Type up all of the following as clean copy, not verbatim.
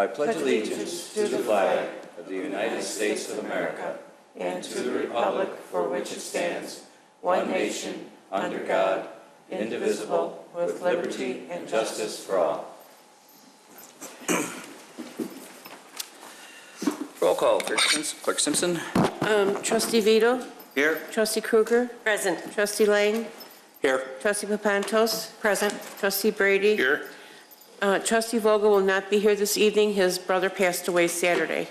I pledge allegiance to the flag of the United States of America and to the republic for which it stands, one nation, under God, indivisible, with liberty and justice for all. Roll call. Clerk Simpson. Trustee Vito? Here. Trustee Kruger? Present. Trustee Lang? Here. Trustee Papantos? Present. Trustee Brady? Here. Trustee Vogel will not be here this evening. His brother passed away Saturday.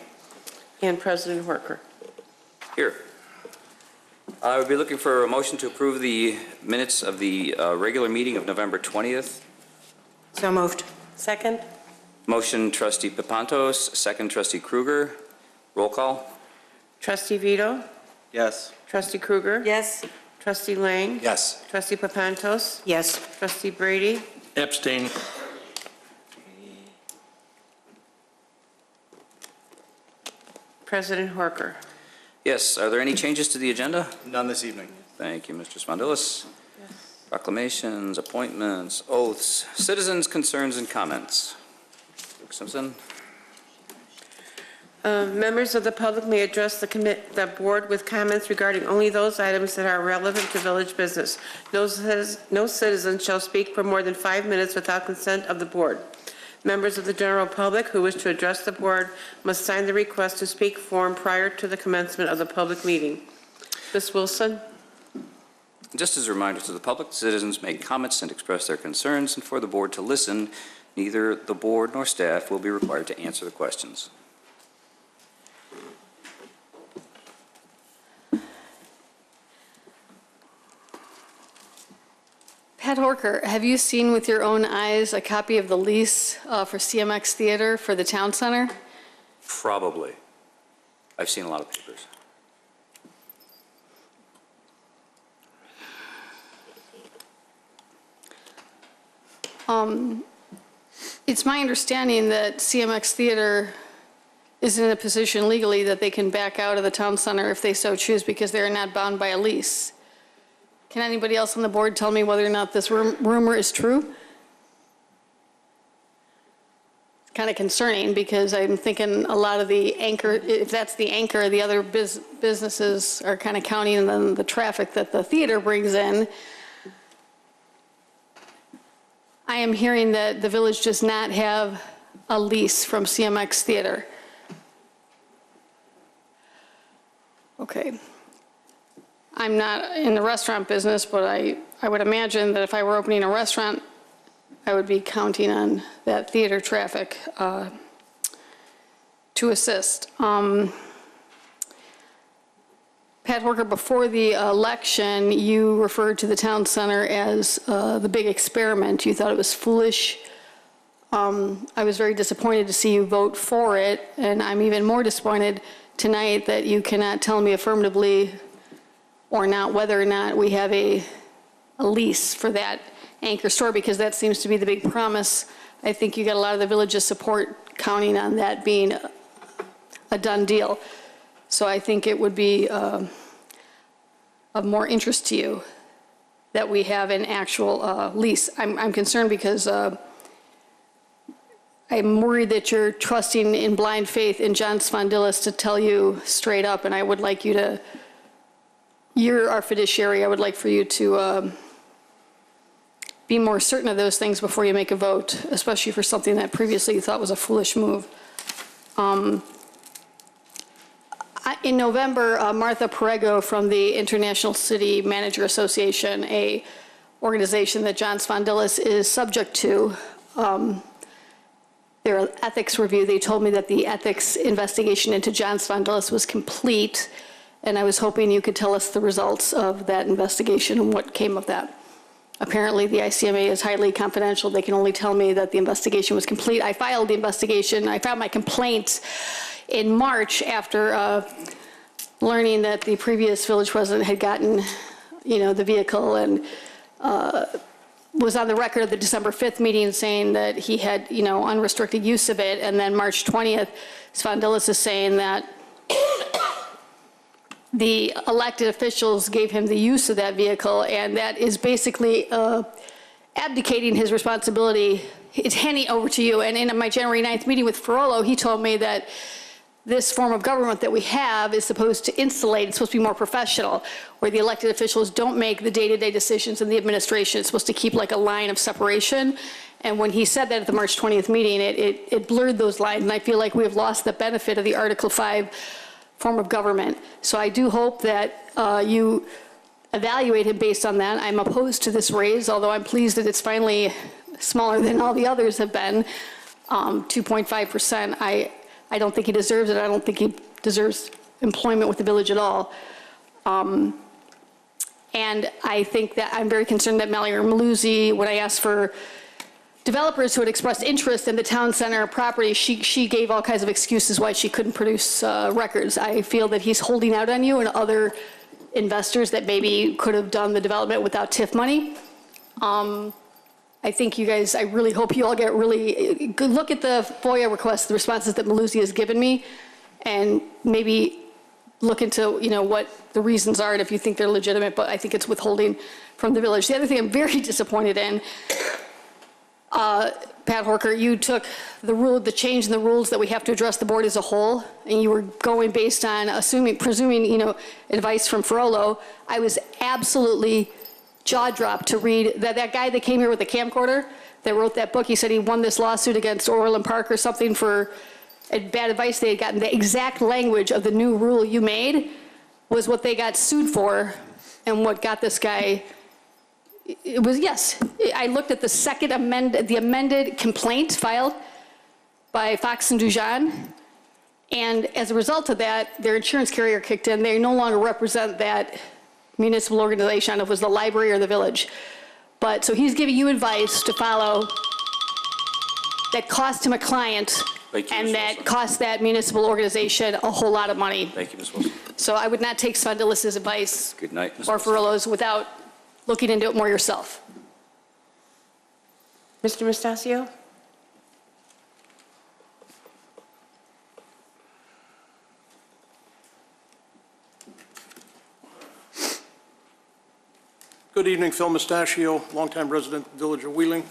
And President Horker. Here. I would be looking for a motion to approve the minutes of the regular meeting of November 20th. So moved. Second. Motion Trustee Papantos, second Trustee Kruger. Roll call. Trustee Vito? Yes. Trustee Kruger? Yes. Trustee Lang? Yes. Trustee Papantos? Yes. Trustee Brady? Abstain. President Horker. Yes. Are there any changes to the agenda? None this evening. Thank you, Mr. Spondylus. Proclamations, appointments, oaths, citizens' concerns and comments. Clerk Simpson. Members of the public may address the board with comments regarding only those items that are relevant to village business. No citizen shall speak for more than 5 minutes without consent of the board. Members of the general public who wish to address the board must sign the request to speak form prior to the commencement of the public meeting. Ms. Wilson? Just as a reminder to the public, citizens make comments and express their concerns, and for the board to listen, neither the board nor staff will be required to answer the questions. Pat Horker, have you seen with your own eyes a copy of the lease for CMX Theater for the town center? Probably. I've seen a lot of papers. It's my understanding that CMX Theater is in a position legally that they can back out of the town center if they so choose because they're not bound by a lease. Can anybody else on the board tell me whether or not this rumor is true? It's kind of concerning because I'm thinking a lot of the anchor, if that's the anchor, the other businesses are kind of counting on the traffic that the theater brings in. I am hearing that the village does not have a lease from CMX Theater. Okay. I'm not in the restaurant business, but I would imagine that if I were opening a restaurant, I would be counting on that theater traffic to assist. Pat Horker, before the election, you referred to the town center as the big experiment. You thought it was foolish. I was very disappointed to see you vote for it, and I'm even more disappointed tonight that you cannot tell me affirmatively or not whether or not we have a lease for that anchor store, because that seems to be the big promise. I think you got a lot of the village's support counting on that being a done deal. So I think it would be of more interest to you that we have an actual lease. I'm concerned because I'm worried that you're trusting in blind faith in John Spondylus to tell you straight up, and I would like you to, you're our fiduciary, I would like for you to be more certain of those things before you make a vote, especially for something that previously you thought was a foolish move. In November, Martha Perego from the International City Manager Association, a organization that John Spondylus is subject to, their ethics review, they told me that the ethics investigation into John Spondylus was complete, and I was hoping you could tell us the results of that investigation and what came of that. Apparently, the ICMA is highly confidential. They can only tell me that the investigation was complete. I filed the investigation. I filed my complaint in March after learning that the previous village president had gotten, the vehicle and was on the record at the December 5th meeting saying that he had, unrestricted use of it. And then March 20th, Spondylus is saying that the elected officials gave him the use of that vehicle, and that is basically abdicating his responsibility it's handing over to you. And in my January 9th meeting with Ferrolo, he told me that this form of government that we have is supposed to insulate, it's supposed to be more professional, where the elected officials don't make the day-to-day decisions in the administration. It's supposed to keep like a line of separation. And when he said that at the March 20th meeting, it blurred those lines, and I feel like we have lost the benefit of the Article 5 form of government. So I do hope that you evaluate him based on that. I'm opposed to this raise, although I'm pleased that it's finally smaller than all the others have been, 2.5%. I don't think he deserves it. I don't think he deserves employment with the village at all. And I think that I'm very concerned that Mayor Maluzzi, when I asked for developers who had expressed interest in the town center property, she gave all kinds of excuses why she couldn't produce records. I feel that he's holding out on you and other investors that maybe could have done the development without TIF money. I think you guys, I really hope you all get really good look at the FOIA requests, the responses that Maluzzi has given me, and maybe look into, you know, what the reasons are and if you think they're legitimate, but I think it's withholding from the village. The other thing I'm very disappointed in, Pat Horker, you took the change in the rules that we have to address the board as a whole, and you were going based on presuming, you know, advice from Ferrolo. I was absolutely jaw-dropped to read that guy that came here with the camcorder that wrote that book. He said he won this lawsuit against Orland Park or something for bad advice they had gotten. The exact language of the new rule you made was what they got sued for, and what got this guy. It was, yes, I looked at the amended complaint filed by Fox and Dujan, and as a result of that, their insurance carrier kicked in. They no longer represent that municipal organization, I don't know if it was the library or the village. But, so he's giving you advice to follow that cost him a client, and that cost that municipal organization a whole lot of money. Thank you, Ms. Wilson. So I would not take Svendelis's advice. Good night, Ms. Or Wilson. Ferrolo's without looking into it more yourself. Mr. Mestasio? Good evening, Phil Mustachio, longtime resident of the Village of Wheeling.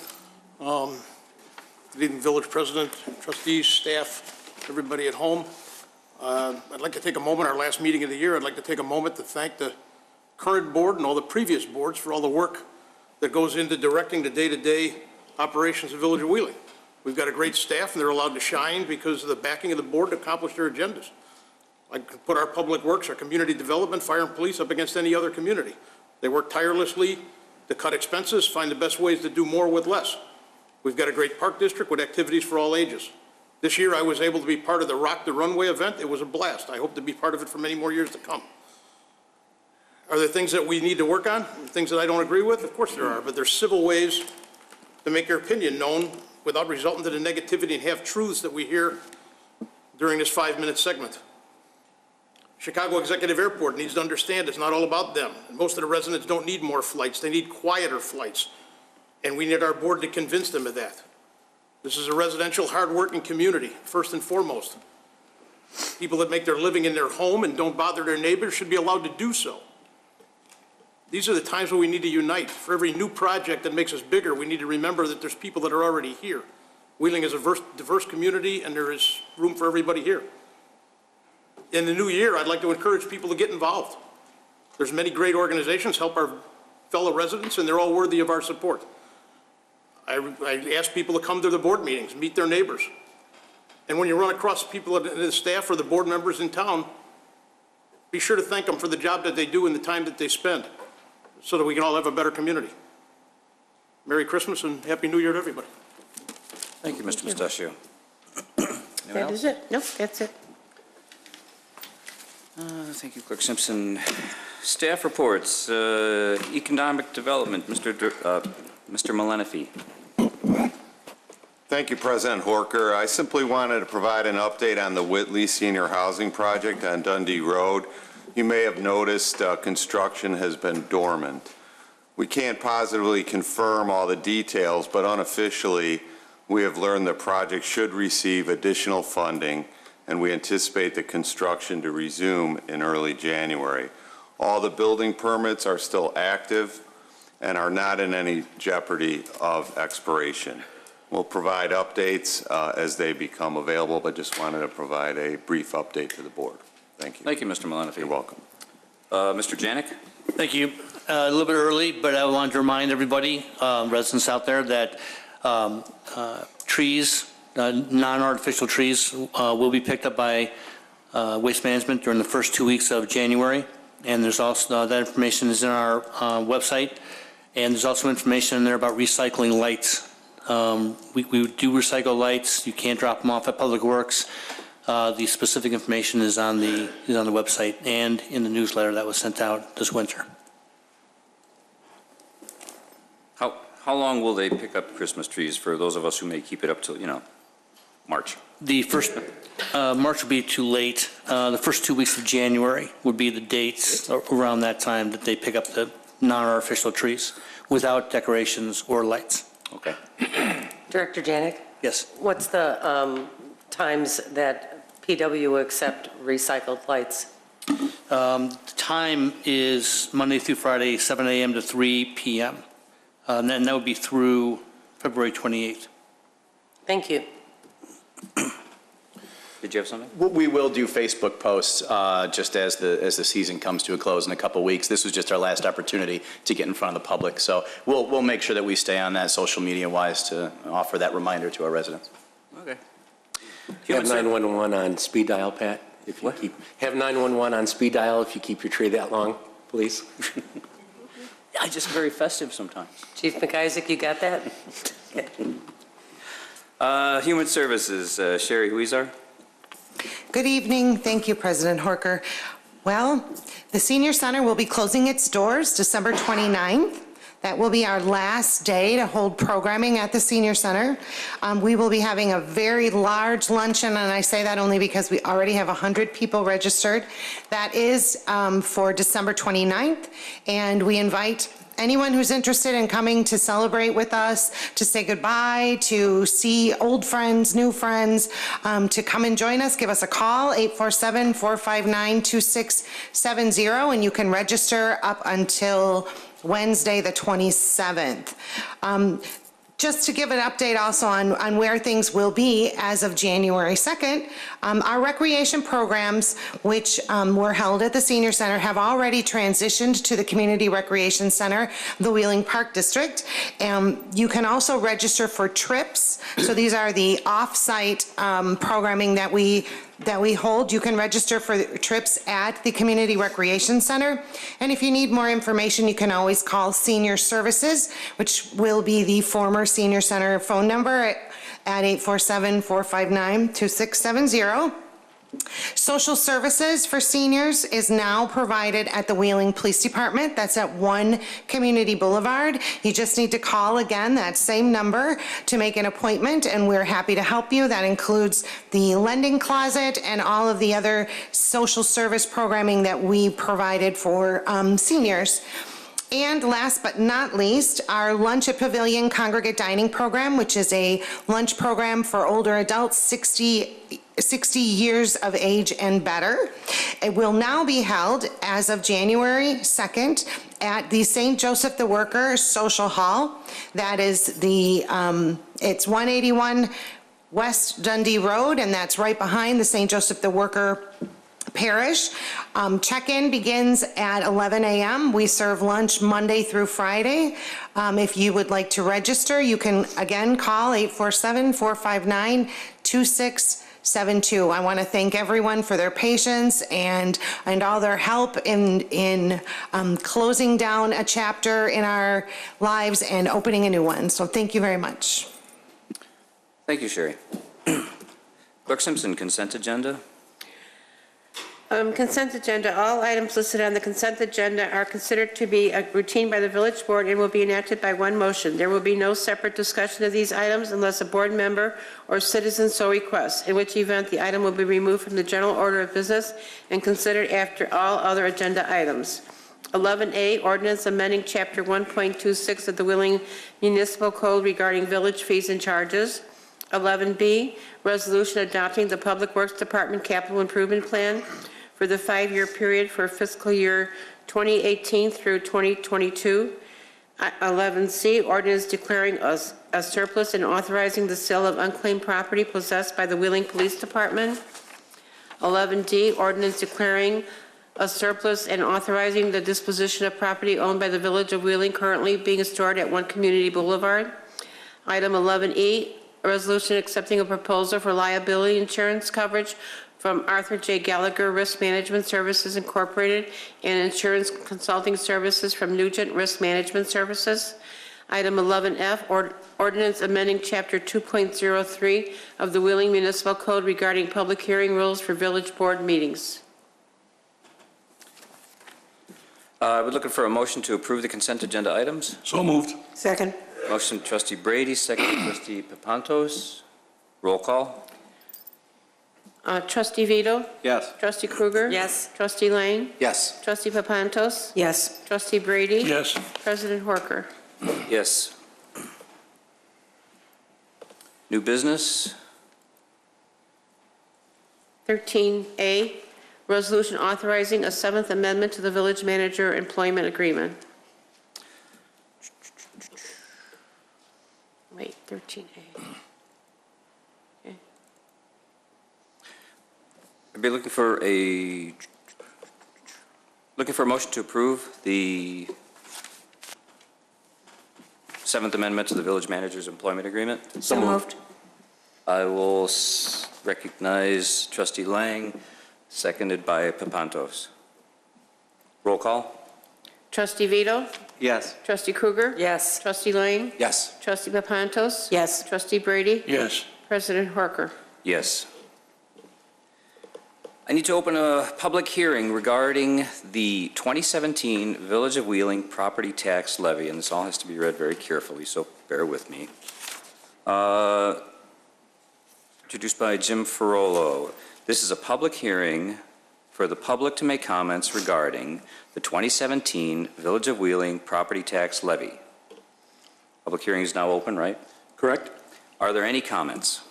Good evening, Village President, trustees, staff, everybody at home. I'd like to take a moment, our last meeting of the year, I'd like to take a moment to thank the current board and all the previous boards for all the work that goes into directing the day-to-day operations of the Village of Wheeling. We've got a great staff, and they're allowed to shine because of the backing of the board to accomplish their agendas. I could put our public works, our community development, fire and police up against any other community. They work tirelessly to cut expenses, find the best ways to do more with less. We've got a great park district with activities for all ages. This year I was able to be part of the Rock the Runway event. It was a blast. I hope to be part of it for many more years to come. Are there things that we need to work on? Things that I don't agree with? Of course there are, but there's civil ways to make your opinion known without resulting to the negativity and half-truths that we hear during this 5-minute segment. Chicago Executive Airport needs to understand it's not all about them. Most of the residents don't need more flights. They need quieter flights. And we need our board to convince them of that. This is a residential, hard-working community, first and foremost. People that make their living in their home and don't bother their neighbors should be allowed to do so. These are the times when we need to unite. For every new project that makes us bigger, we need to remember that there's people that are already here. Wheeling is a diverse community, and there is room for everybody here. In the new year, I'd like to encourage people to get involved. There's many great organizations help our fellow residents, and they're all worthy of our support. I ask people to come to the board meetings, meet their neighbors. And when you run across people in the staff or the board members in town, be sure to thank them for the job that they do and the time that they spend so that we can all have a better community. Merry Christmas and Happy New Year to everybody. Thank you, Mr. Mustachio. That is it. Nope, that's it. Thank you, Clerk Simpson. Staff reports, economic development, Mr. Malenefi. Thank you, President Horker. I simply wanted to provide an update on the Whitley Senior Housing Project on Dundee Road. You may have noticed construction has been dormant. We can't positively confirm all the details, but unofficially, we have learned the project should receive additional funding, and we anticipate the construction to resume in early January. All the building permits are still active and are not in any jeopardy of expiration. We'll provide updates as they become available, but just wanted to provide a brief update to the board. Thank you. Thank you, Mr. Malenefi. You're welcome. Mr. Janik? Thank you. A little bit early, but I wanted to remind everybody, residents out there, that trees, non-artificial trees, will be picked up by Waste Management during the first 2 weeks of January. And there's also, that information is in our website. And there's also information in there about recycling lights. We do recycle lights. You can't drop them off at Public Works. The specific information is on the website and in the newsletter that was sent out this winter. How long will they pick up Christmas trees for those of us who may keep it up till, March? The first, March would be too late. The first 2 weeks of January would be the dates around that time that they pick up the non-artificial trees without decorations or lights. Okay. Director Janik, Yes. what's the times that PW will accept recycled lights? The time is Monday through Friday, 7 a.m. to 3 p.m. And then that would be through February 28th. Thank you. Did you have something? We will do Facebook posts just as the season comes to a close in a couple weeks. This was just our last opportunity to get in front of the public. So we'll make sure that we stay on that social media wise to offer that reminder to our residents. Okay. Have 911 on speed dial, Pat. If you have 911 on speed dial if you keep your tree that long, please. I just very festive sometimes. Chief McIsaac, you got that? Human Services, Sherry Huizar. Good evening. Thank you, President Horker. Well, the Senior Center will be closing its doors December 29th. That will be our last day to hold programming at the Senior Center. We will be having a very large luncheon, and I say that only because we already have 100 people registered. That is for December 29th, and we invite anyone who's interested in coming to celebrate with us, to say goodbye, to see old friends, new friends, to come and join us. Give us a call, 847-459-2670, and you can register up until Wednesday, the 27th. Just to give an update also on where things will be as of January 2nd, our recreation programs, which were held at the Senior Center, have already transitioned to the Community Recreation Center, the Wheeling Park District. You can also register for trips. So these are the off-site programming that we hold. You can register for trips at the Community Recreation Center. And if you need more information, you can always call Senior Services, which will be the former Senior Center phone number at 847-459-2670. Social services for seniors is now provided at the Wheeling Police Department. That's at 1 Community Boulevard. You just need to call again that same number to make an appointment, and we're happy to help you. That includes the lending closet and all of the other social service programming that we provided for seniors. And last but not least, our Lunch at Pavilion Congregate Dining Program, which is a lunch program for older adults 60 years of age and better. It will now be held as of January 2nd at the St. Joseph the Worker Social Hall. That is it's 181 West Dundee Road, and that's right behind the St. Joseph the Worker Parish. Check-in begins at 11 a.m. We serve lunch Monday through Friday. If you would like to register, you can again call 847-459-2672. I want to thank everyone for their patience and all their help in closing down a chapter in our lives and opening a new one. So thank you very much. Thank you, Sherry. Clerk Simpson, consent agenda. Consent agenda. All items listed on the consent agenda are considered to be a routine by the village board and will be enacted by one motion. There will be no separate discussion of these items unless a board member or citizen so requests, in which event the item will be removed from the general order of business and considered after all other agenda items. 11A, ordinance amending Chapter 1.26 of the Wheeling Municipal Code regarding village fees and charges. 11B, resolution adopting the Public Works Department Capital Improvement Plan for the 5-year period for fiscal year 2018 through 2022. 11C, ordinance declaring a surplus and authorizing the sale of unclaimed property possessed by the Wheeling Police Department. 11D, ordinance declaring a surplus and authorizing the disposition of property owned by the Village of Wheeling currently being stored at 1 Community Boulevard. Item 11E, a resolution accepting a proposal for liability insurance coverage from Arthur J. Gallagher Risk Management Services Incorporated and insurance consulting services from Nugent Risk Management Services. Item 11F, ordinance amending Chapter 2.03 of the Wheeling Municipal Code regarding public hearing rules for village board meetings. We're looking for a motion to approve the consent agenda items. So moved. Second. Motion trustee Brady, second trustee Papantos. Roll call. Trustee Vito? Yes. Trustee Krueger? Yes. Trustee Lang? Yes. Trustee Papantos? Yes. Trustee Brady? Yes. President Horker? Yes. New business. 13A, resolution authorizing a 7th amendment to the village manager employment agreement. Wait, 13A. Okay. I'd be looking for a motion to approve the 7th Amendment to the Village Manager's Employment Agreement. So moved. I will recognize trustee Lang, seconded by Papantos. Roll call. Trustee Vito? Yes. Trustee Krueger? Yes. Trustee Lang? Yes. Trustee Papantos? Yes. Trustee Brady? Yes. President Horker? Yes. I need to open a public hearing regarding the 2017 Village of Wheeling property tax levy, and this all has to be read very carefully, so bear with me. Introduced by Jim Ferrolo. This is a public hearing for the public to make comments regarding the 2017 Village of Wheeling property tax levy. Public hearing is now open, right? Correct? Are there any comments?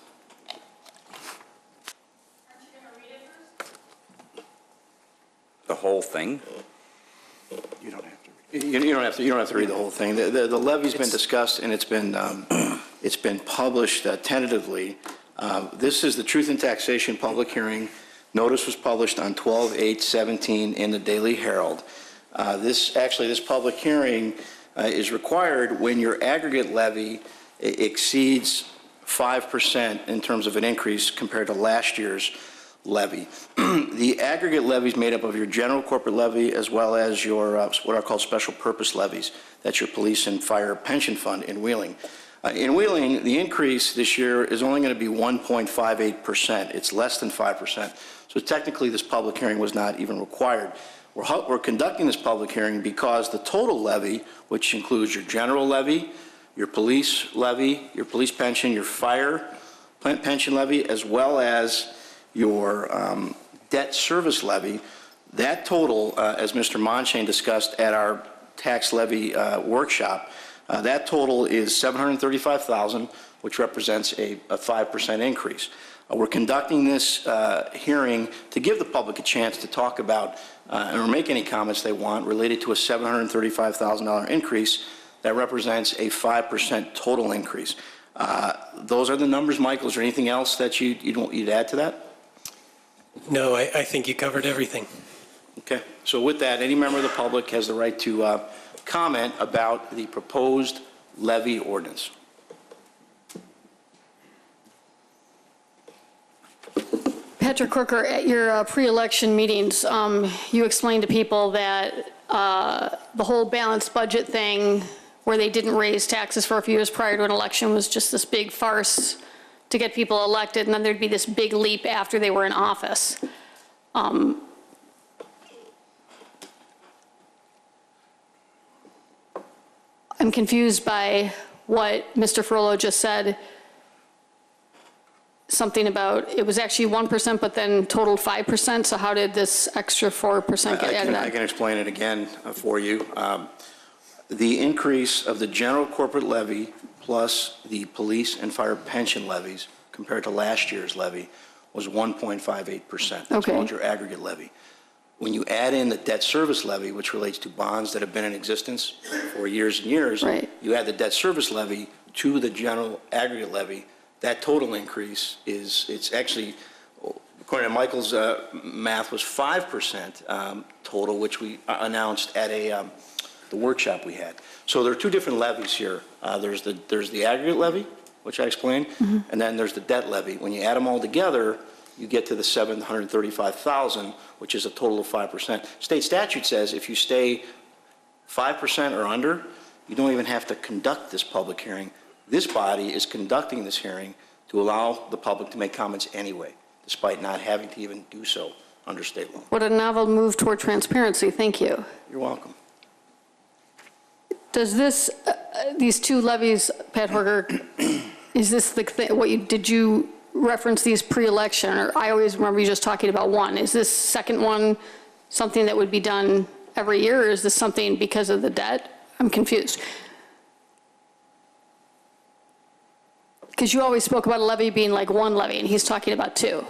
The whole thing? You don't have to. You don't have to read the whole thing. The levy's been discussed and it's been published tentatively. This is the Truth in Taxation public hearing. Notice was published on 12/8/17 in the Daily Herald. This public hearing is required when your aggregate levy exceeds 5% in terms of an increase compared to last year's levy. The aggregate levy is made up of your general corporate levy as well as your what are called special purpose levies. That's your police and fire pension fund in Wheeling. In Wheeling, the increase this year is only going to be 1.58%. It's less than 5%. So technically, this public hearing was not even required. We're conducting this public hearing because the total levy, which includes your general levy, your police pension, your fire pension levy, as well as your debt service levy, that total, as Mr. Monchain discussed at our tax levy workshop, that total is $735,000, which represents a 5% increase. We're conducting this hearing to give the public a chance to talk about or make any comments they want related to a $735,000 increase that represents a 5% total increase. Those are the numbers, Michael. Is there anything else that you'd add to that? No, I think you covered everything. Okay. So with that, any member of the public has the right to comment about the proposed levy ordinance. Patrick Crooker, at your pre-election meetings, you explained to people that the whole balanced budget thing, where they didn't raise taxes for a few years prior to an election, was just this big farce to get people elected, and then there'd be this big leap after they were in office. I'm confused by what Mr. Ferrolo just said. Something about, it was actually 1%, but then totaled 5%, so how did this extra 4% get added on? I can explain it again for you. The increase of the general corporate levy plus the police and fire pension levies compared to last year's levy was 1.58%. That's Okay. called your aggregate levy. when you add in the debt service levy, which relates to bonds that have been in existence for years and years, Right. you add the debt service levy to the general aggregate levy, that total increase it's actually, according to Michael's math, was 5% total, which we announced at the workshop we had. So there are two different levies here. There's the aggregate levy, which I explained, and then there's the debt levy. When you add them all together, you get to the $735,000, which is a total of 5%. State statute says if you stay 5% or under, you don't even have to conduct this public hearing. This body is conducting this hearing to allow the public to make comments anyway, despite not having to even do so under state law. What a novel move toward transparency. Thank you. You're welcome. Does this, these two levies, Pat Horger, is this the thing, did you reference these pre-election? Or I always remember you just talking about one. Is this second one something that would be done every year, or is this something because of the debt? I'm confused. Because you always spoke about a levy being like one levy, and he's talking about two.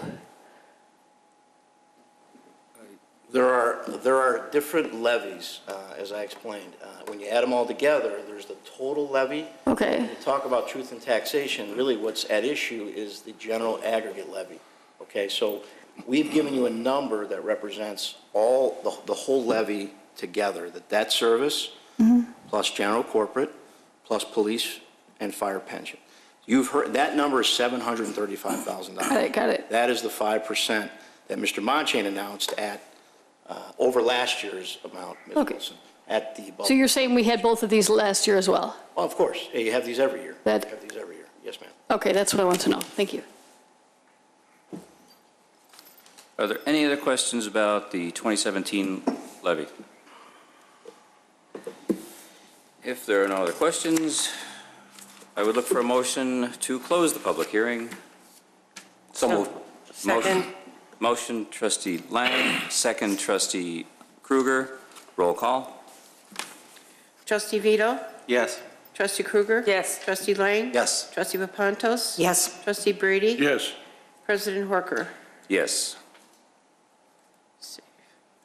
There are different levies, as I explained. When you add them all together, there's the total levy. Okay. When you talk about truth in taxation, really what's at issue is the general aggregate levy. Okay, so we've given you a number that represents all the whole levy together, the debt service, plus general corporate, plus police and fire pension. You've heard, that number is $735,000. Got it. That is the 5% that Mr. Monchain announced at, over last year's amount, Ms. Okay. Wilson, at the budget. So you're saying we had both of these last year as well? Well, of course. Yeah, you have these every year. That- You have these every year. Yes, ma'am. Okay, that's what I want to know. Thank you. Are there any other questions about the 2017 levy? If there are no other questions, I would look for a motion to close the public hearing. So moved. Second. Motion, trustee Lang, second, trustee Kruger. Roll call. Trustee Vito? Yes. Trustee Kruger? Yes. Trustee Lang? Yes. Trustee Papantos? Yes. Trustee Brady? Yes. President Horker? Yes.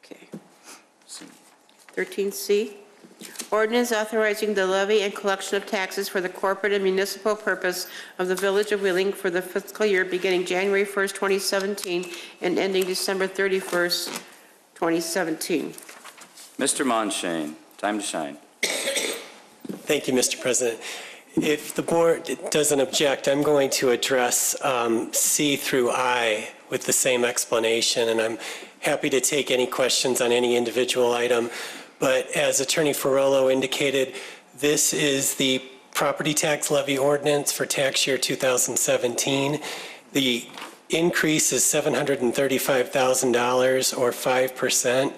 Okay. 13C, ordinance authorizing the levy and collection of taxes for the corporate and municipal purpose of the Village of Wheeling for the fiscal year beginning January 1st, 2017 and ending December 31st, 2017. Mr. Monchain, time to shine. Thank you, Mr. President. If the board doesn't object, I'm going to address C through I with the same explanation, and I'm happy to take any questions on any individual item. But as Attorney Ferrolo indicated, this is the property tax levy ordinance for tax year 2017. The increase is $735,000 or 5%.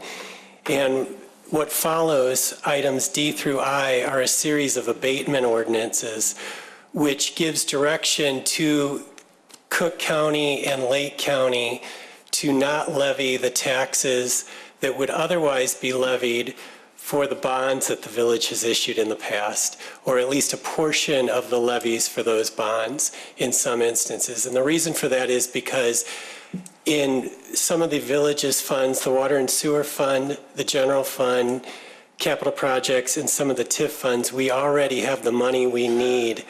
And what follows, items D through I, are a series of abatement ordinances, which gives direction to Cook County and Lake County to not levy the taxes that would otherwise be levied for the bonds that the village has issued in the past, or at least a portion of the levies for those bonds in some instances. And the reason for that is because in some of the village's funds, the Water and Sewer Fund, the General Fund, capital projects, and some of the TIF funds, we already have the money we need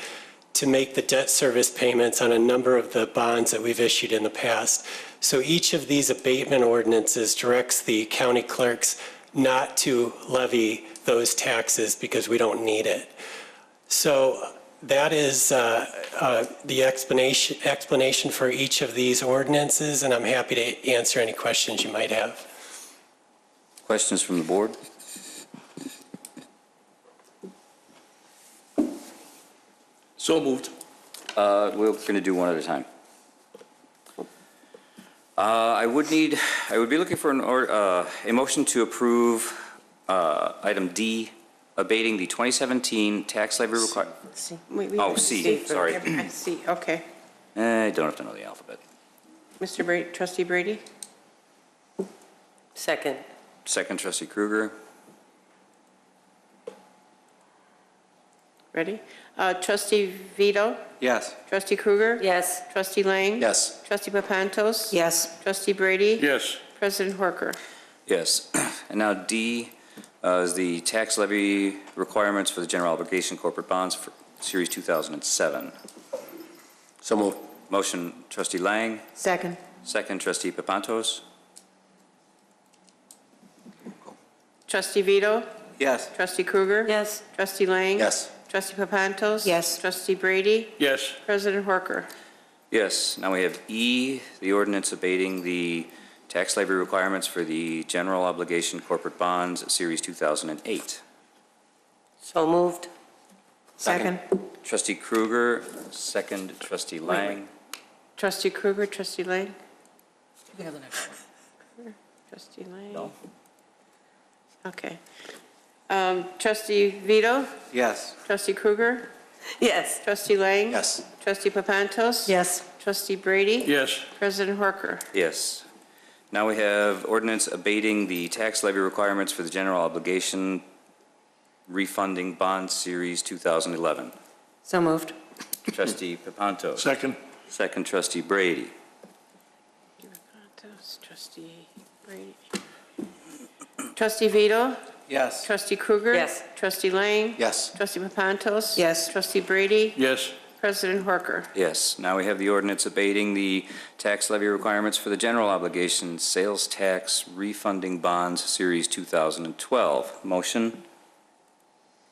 to make the debt service payments on a number of the bonds that we've issued in the past. So each of these abatement ordinances directs the county clerks not to levy those taxes because we don't need it. So that is the explanation for each of these ordinances, and I'm happy to answer any questions you might have. Questions from the board? So moved. We're going to do one at a time. I would be looking for a motion to approve item D, abating the 2017 tax levy requirement. Oh, C, sorry. C, okay. I don't have to know the alphabet. Mr. Brady, Trustee Brady? Second. Second, trustee Kruger. Ready? Trustee Vito? Yes. Trustee Kruger? Yes. Trustee Lang? Yes. Trustee Papantos? Yes. Trustee Brady? Yes. President Horker? Yes. And now D is the tax levy requirements for the general obligation corporate bonds for Series 2007. So moved. Motion, trustee Lang. Second. Second, trustee Papantos. Trustee Vito? Yes. Trustee Krueger? Yes. Trustee Lang? Yes. Trustee Papantos? Yes. Trustee Brady? Yes. President Horker? Yes. Now we have E, the ordinance abating the tax levy requirements for the general obligation corporate bonds, Series 2008. So moved. Second. Trustee Krueger, second, trustee Lang. Trustee Krueger, trustee Lang? Trustee Lang? No. Okay. Trustee Vito? Yes. Trustee Krueger? Yes. Trustee Lang? Yes. Trustee Papantos? Yes. Trustee Brady? Yes. President Horker? Yes. Now we have ordinance abating the tax levy requirements for the general obligation refunding bond series 2011. So moved. Trustee Papantos. Second. Second, trustee Brady. Papantos, trustee Brady. Trustee Vito? Yes. Trustee Krueger? Yes. Trustee Lang? Yes. Trustee Papantos? Yes. Trustee Brady? Yes. President Horker? Yes. Now we have the ordinance abating the tax levy requirements for the general obligation sales tax refunding bonds series 2012. Motion,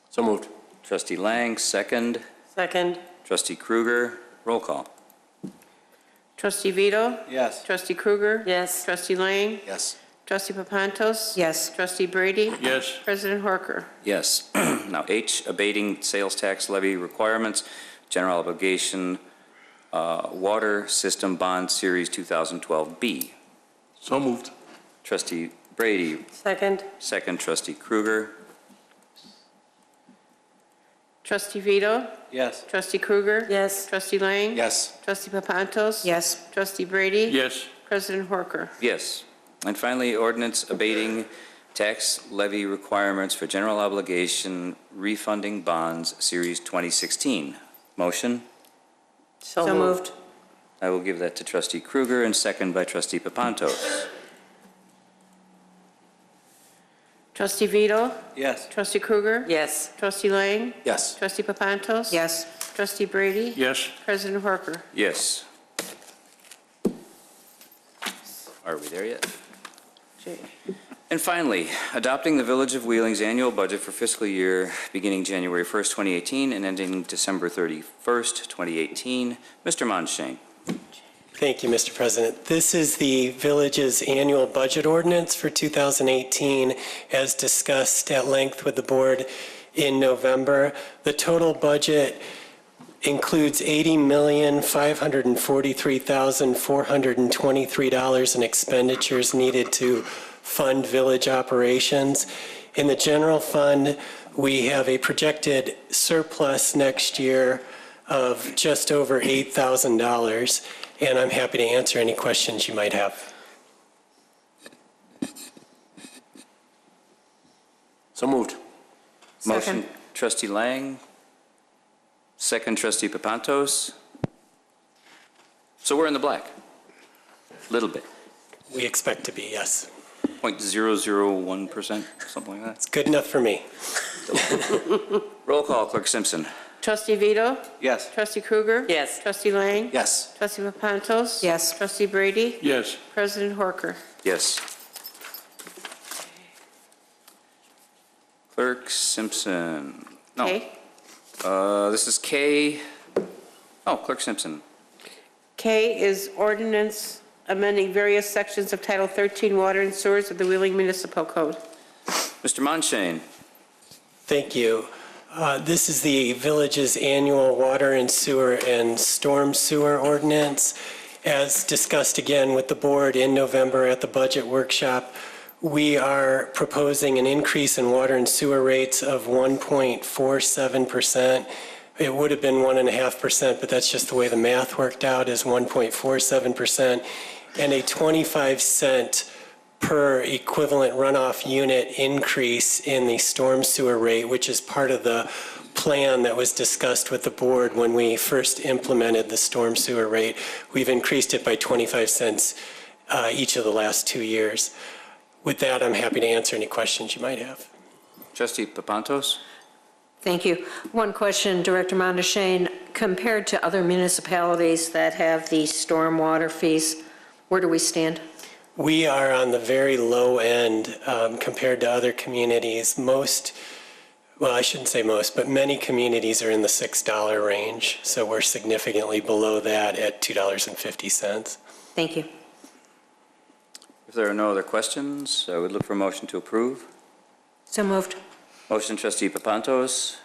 So moved. trustee Lang, second. Second. Trustee Krueger, roll call. Trustee Vito? Yes. Trustee Krueger? Yes. Trustee Lang? Yes. Trustee Papantos? Yes. Trustee Brady? Yes. President Horker? Yes. Now H, abating sales tax levy requirements, general obligation water system bond series 2012B. So moved. Trustee Brady, Second. second. Trustee Krueger. Trustee Vito? Yes. Trustee Krueger? Yes. Trustee Lang? Yes. Trustee Papantos? Yes. Trustee Brady? Yes. President Horker? Yes. And finally, ordinance abating tax levy requirements for general obligation refunding bonds, Series 2016. Motion? So moved. I will give that to trustee Krueger and second by trustee Papantos. Trustee Vito? Yes. Trustee Krueger? Yes. Trustee Lang? Yes. Trustee Papantos? Yes. Trustee Brady? Yes. President Horker? Yes. Are we there yet? J. And finally, adopting the Village of Wheeling's annual budget for fiscal year beginning January 1st, 2018 and ending December 31st, 2018. Mr. Monshane. Thank you, Mr. President. This is the village's annual budget ordinance for 2018, as discussed at length with the board in November. The total budget includes $80,543,423 in expenditures needed to fund village operations. In the general fund, we have a projected surplus next year of just over $8,000, and I'm happy to answer any questions you might have. So moved. Motion, trustee Lang. Second, trustee Papantos. So we're in the black. Little bit. We expect to be, yes. 0.001%, something like that. It's good enough for me. Roll call, Clerk Simpson. Trustee Vito? Yes. Trustee Krueger? Yes. Trustee Lang? Yes. Trustee Papantos? Yes. Trustee Brady? Yes. President Horker? Yes. Clerk Simpson. No. Okay. This is K. Oh, Clerk Simpson. K is ordinance amending various sections of Title 13 Water and Sewers of the Wheeling Municipal Code. Mr. Monshane. Thank you. This is the village's annual water and sewer and storm sewer ordinance. As discussed again with the board in November at the budget workshop, we are proposing an increase in water and sewer rates of 1.47%. It would have been 1.5%, but that's just the way the math worked out, is 1.47%, and a 25-cent per equivalent runoff unit increase in the storm sewer rate, which is part of the plan that was discussed with the board when we first implemented the storm sewer rate. We've increased it by 25 cents each of the last 2 years. with that, I'm happy to answer any questions you might have. Trustee Papantos? Thank you. One question, Director Mondashane. Compared to other municipalities that have the stormwater fees, where do we stand? We are on the very low end compared to other communities. Well, I shouldn't say most, but many communities are in the $6 range. So we're significantly below that at $2.50. Thank you. If there are no other questions, I would look for a motion to approve. So moved. Motion, Trustee Papantos.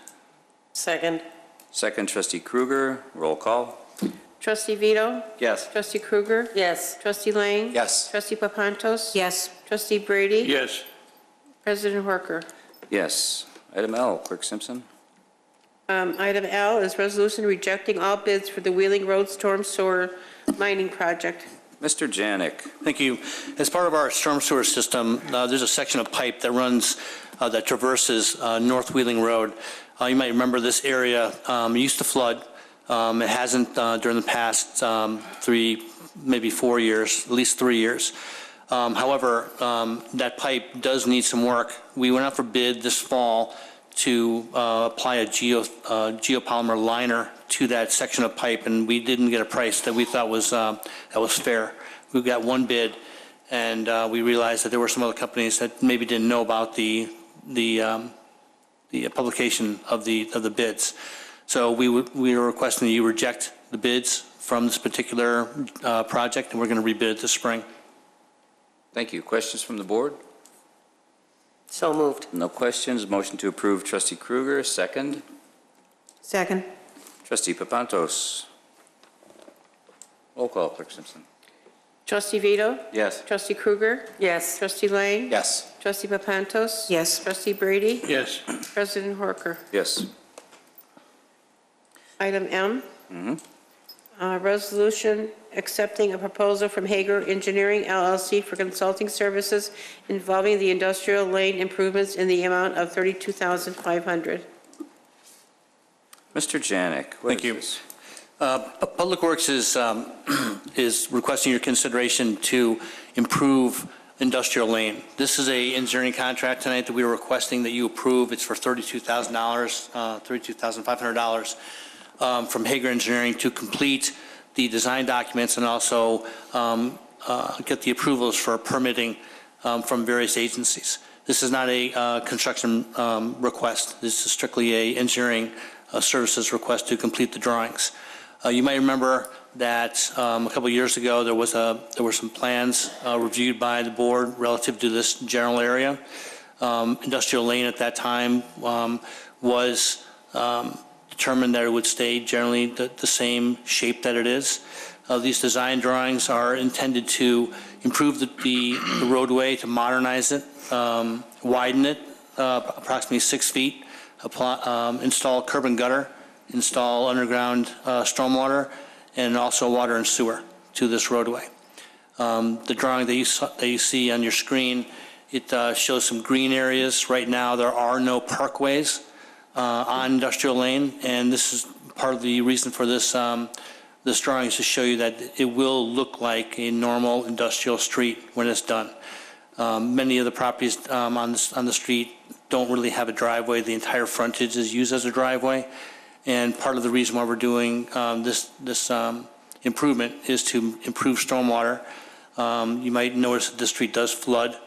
Second. Second, Trustee Kruger. Roll call. Trustee Vito? Yes. Trustee Kruger? Yes. Trustee Lang? Yes. Trustee Papantos? Yes. Trustee Brady? Yes. President Horker? Yes. Item L, Clerk Simpson. Item L is resolution rejecting all bids for the Wheeling Road Storm Sewer Mining Project. Mr. Janik. Thank you. As part of our storm sewer system, there's a section of pipe that runs, that traverses North Wheeling Road. You might remember this area used to flood. It hasn't during the past 3, maybe 4 years, at least 3 years. However, that pipe does need some work. We went out for bid this fall to apply a geopolymer liner to that section of pipe, and we didn't get a price that we thought was fair. We got one bid, and we realized that there were some other companies that maybe didn't know about the publication of the bids. So we were requesting that you reject the bids from this particular project, and we're going to rebid it this spring. Thank you. Questions from the board? So moved. No questions. Motion to approve, Trustee Kruger. Second. Second. Trustee Papantos. Roll call, Clerk Simpson. Trustee Vito? Yes. Trustee Kruger? Yes. Trustee Lang? Yes. Trustee Papantos? Yes. Trustee Brady? Yes. President Horker? Yes. Item M. Resolution accepting a proposal from Hager Engineering LLC for consulting services involving the industrial lane improvements in the amount of $32,500. Mr. Janik. Thank you. Public Works is requesting your consideration to improve industrial lane. This is a engineering contract tonight that we are requesting that you approve. It's for $32,000, $32,500 from Hager Engineering to complete the design documents and also get the approvals for permitting from various agencies. This is not a construction request. This is strictly a engineering services request to complete the drawings. You might remember that a couple of years ago there were some plans reviewed by the board relative to this general area. Industrial lane at that time was determined that it would stay generally the same shape that it is. These design drawings are intended to improve the roadway, to modernize it, widen it approximately 6 feet, install curb and gutter, install underground stormwater, and also water and sewer to this roadway. The drawing that you see on your screen, it shows some green areas. Right now there are no parkways on industrial lane, and this is part of the reason for this this drawing is to show you that it will look like a normal industrial street when it's done. Many of the properties on the street don't really have a driveway. The entire frontage is used as a driveway, and part of the reason why we're doing this improvement is to improve stormwater. You might notice that the street does flood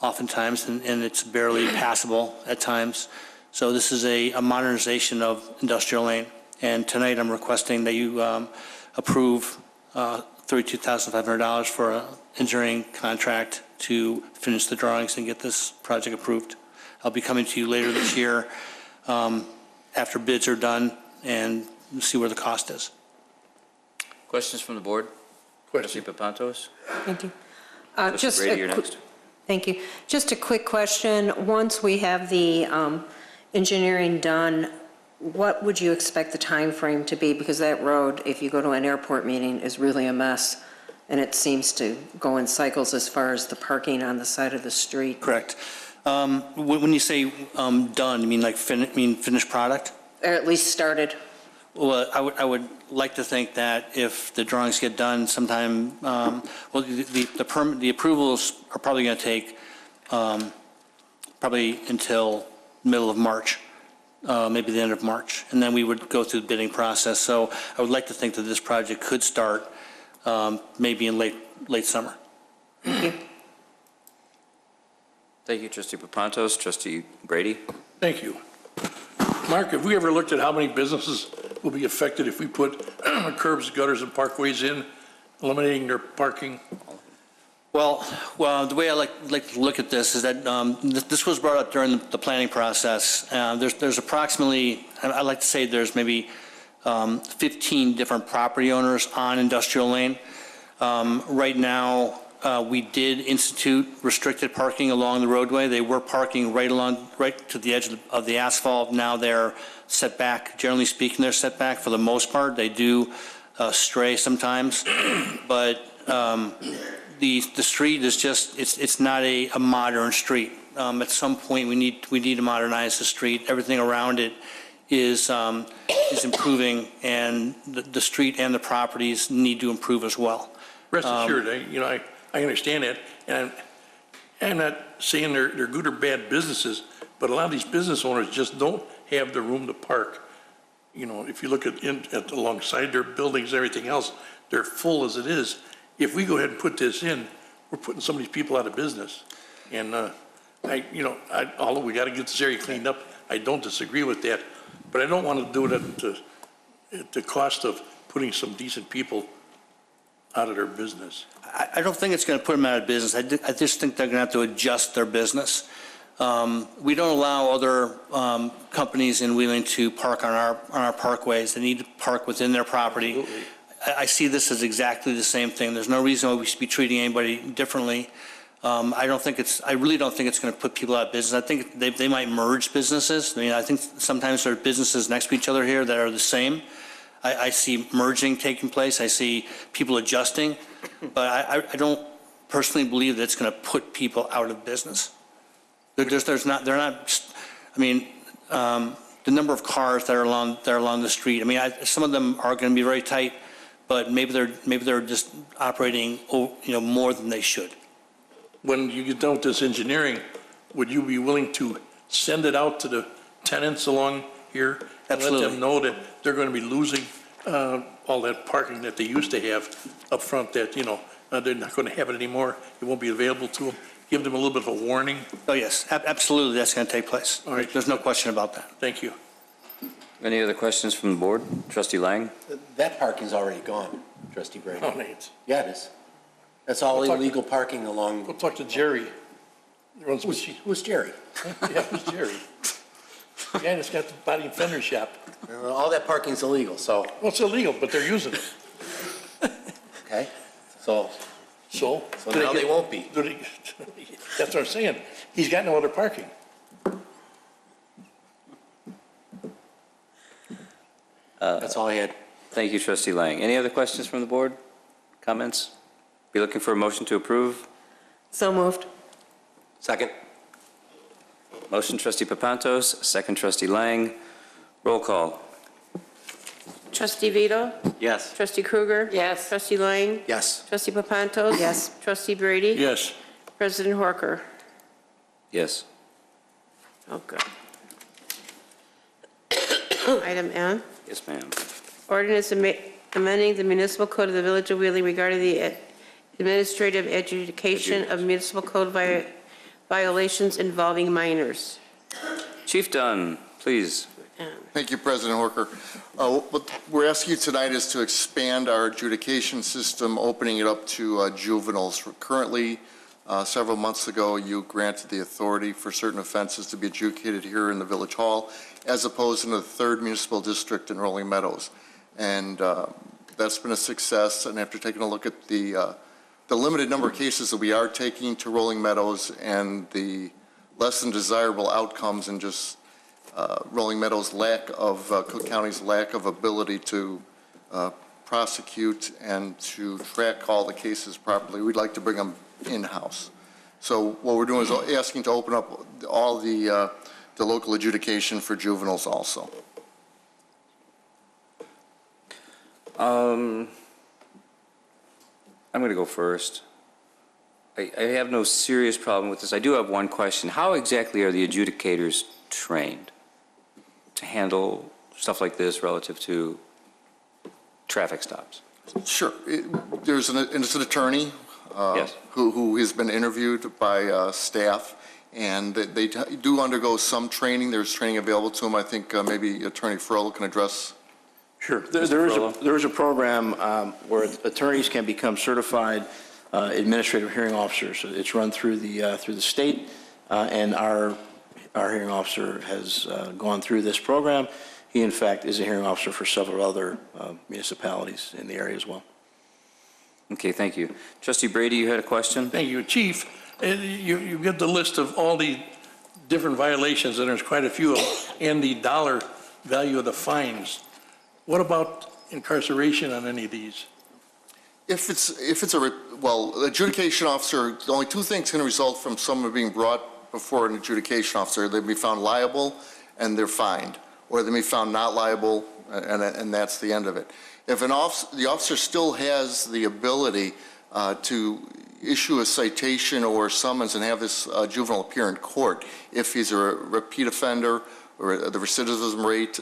oftentimes, and it's barely passable at times. So this is a modernization of industrial lane, and tonight I'm requesting that you approve $32,500 for an engineering contract to finish the drawings and get this project approved. I'll be coming to you later this year after bids are done and see where the cost is. Questions from the board? Trustee Papantos? Thank you. Trustee Brady, you're next. Thank you. Just a quick question. Once we have the engineering done, what would you expect the time frame to be? Because that road, if you go to an airport meeting, is really a mess, and it seems to go in cycles as far as the parking on the side of the street. Correct. When you say done, you mean like finished product? Or at least started. Well, I would like to think that if the drawings get done sometime, well, the approvals are probably going to take probably until middle of March, maybe the end of March, and then we would go through the bidding process. So I would like to think that this project could start maybe in late summer. Thank you, Trustee Papantos. Trustee Brady? Thank you. Mark, have we ever looked at how many businesses will be affected if we put curbs, gutters, and parkways in, eliminating their parking? Well, the way I like to look at this is that this was brought up during the planning process. There's approximately, I like to say there's maybe 15 different property owners on Industrial Lane. Right now, we did institute restricted parking along the roadway. They were parking right to the edge of the asphalt. Now they're set back. Generally speaking, they're set back for the most part. They do stray sometimes, but the street is just, it's not a modern street. At some point, we need to modernize the street. Everything around it is improving, and the street and the properties need to improve as well. Rest assured, I understand that, and I'm not saying they're good or bad businesses, but a lot of these business owners just don't have the room to park. If you look at alongside their buildings, everything else, they're full as it is. If we go ahead and put this in, we're putting some of these people out of business. And although we got to get this area cleaned up, I don't disagree with that, but I don't want to do it at the cost of putting some decent people out of their business. I don't think it's going to put them out of business. I just think they're going to have to adjust their business. We don't allow other companies in Wheeling to park on our parkways. They need to park within their property. Absolutely. I see this as exactly the same thing. There's no reason why we should be treating anybody differently. I really don't think it's going to put people out of business. I think they might merge businesses. I think sometimes there are businesses next to each other here that are the same. I see merging taking place. I see people adjusting, but I don't personally believe that it's going to put people out of business. They're not. The number of cars that are along the street. Some of them are going to be very tight, but maybe they're just operating, more than they should. When you get done with this engineering, would you be willing to send it out to the tenants along here? Absolutely. And let them know that they're going to be losing all that parking that they used to have up front, that, they're not going to have it anymore. It won't be available to them. Give them a little bit of a warning. Oh, yes, absolutely, that's going to take place. All right. There's no question about that. Thank you. Any other questions from the board? Trustee Lang? That parking's already gone, Trustee Brady. Oh, Nate. Yeah, it is. That's all We'll illegal parking along. Go talk to Jerry. Who's Jerry? Yeah, who's Jerry? Yeah, it's got the body and fender shop. All that parking's illegal, so, Well, it's illegal, but they're using it. okay? So So now they won't be. That's what I'm saying. He's got no other parking. That's all I had. Thank you, Trustee Lang. Any other questions from the board? Comments? Be looking for a motion to approve? So moved. Second? Motion, Trustee Papantos, second, Trustee Lang. Roll call. Trustee Vito? Yes. Trustee Krueger? Yes. Trustee Lang? Yes. Trustee Papantos? Yes. Trustee Brady? Yes. President Horker? Yes. Oh, good. Item N, Yes, ma'am. ordinance amending the municipal code of the Village of Wheeling regarding the administrative adjudication of municipal code violations involving minors. Chief Dunn, please. Thank you, President Horker. What we're asking you tonight is to expand our adjudication system, opening it up to juveniles. Currently, several months ago, you granted the authority for certain offenses to be adjudicated here in the Village Hall, as opposed to the 3rd Municipal District in Rolling Meadows. And that's been a success, and after taking a look at the limited number of cases that we are taking to Rolling Meadows and the less than desirable outcomes and just Rolling Meadows' Cook County's lack of ability to prosecute and to track all the cases properly, we'd like to bring them in-house. So what we're doing is asking to open up all the local adjudication for juveniles also. I'm going to go first. I have no serious problem with this. I do have one question. How exactly are the adjudicators trained to handle stuff like this relative to traffic stops? Sure. There's an attorney Yes. who has been interviewed by staff, and they do undergo some training. There's training available to them. I think maybe Attorney Farrell can address. Sure. There is a program where attorneys can become certified administrative hearing officers. It's run through the state, and our hearing officer has gone through this program. He, in fact, is a hearing officer for several other municipalities in the area as well. Okay, thank you. Trustee Brady, you had a question? Thank you, Chief. You get the list of all the different violations, and there's quite a few of them, and the dollar value of the fines. What about incarceration on any of these? If it's well, adjudication officer, only two things can result from someone being brought before an adjudication officer. They be found liable and they're fined, or they be found not liable, and that's the end of it. If the officer still has the ability to issue a citation or summons and have this juvenile appear in court, if he's a repeat offender, or the recidivism rate,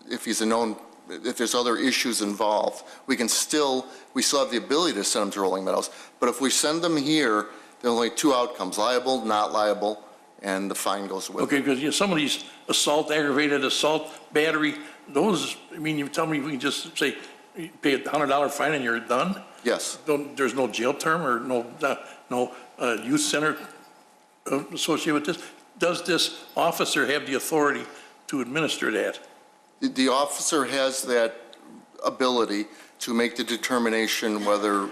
if he's a known, if there's other issues involved, we still have the ability to send them to Rolling Meadows. But if we send them here, there are only two outcomes: liable, not liable, and the fine goes with it. Okay, because some of these assault, aggravated assault, battery, those, I mean, you tell me we can just say, you pay a $100 fine and you're done? Yes. There's no jail term or no youth center associated with this? Does this officer have the authority to administer that? The officer has that ability to make the determination whether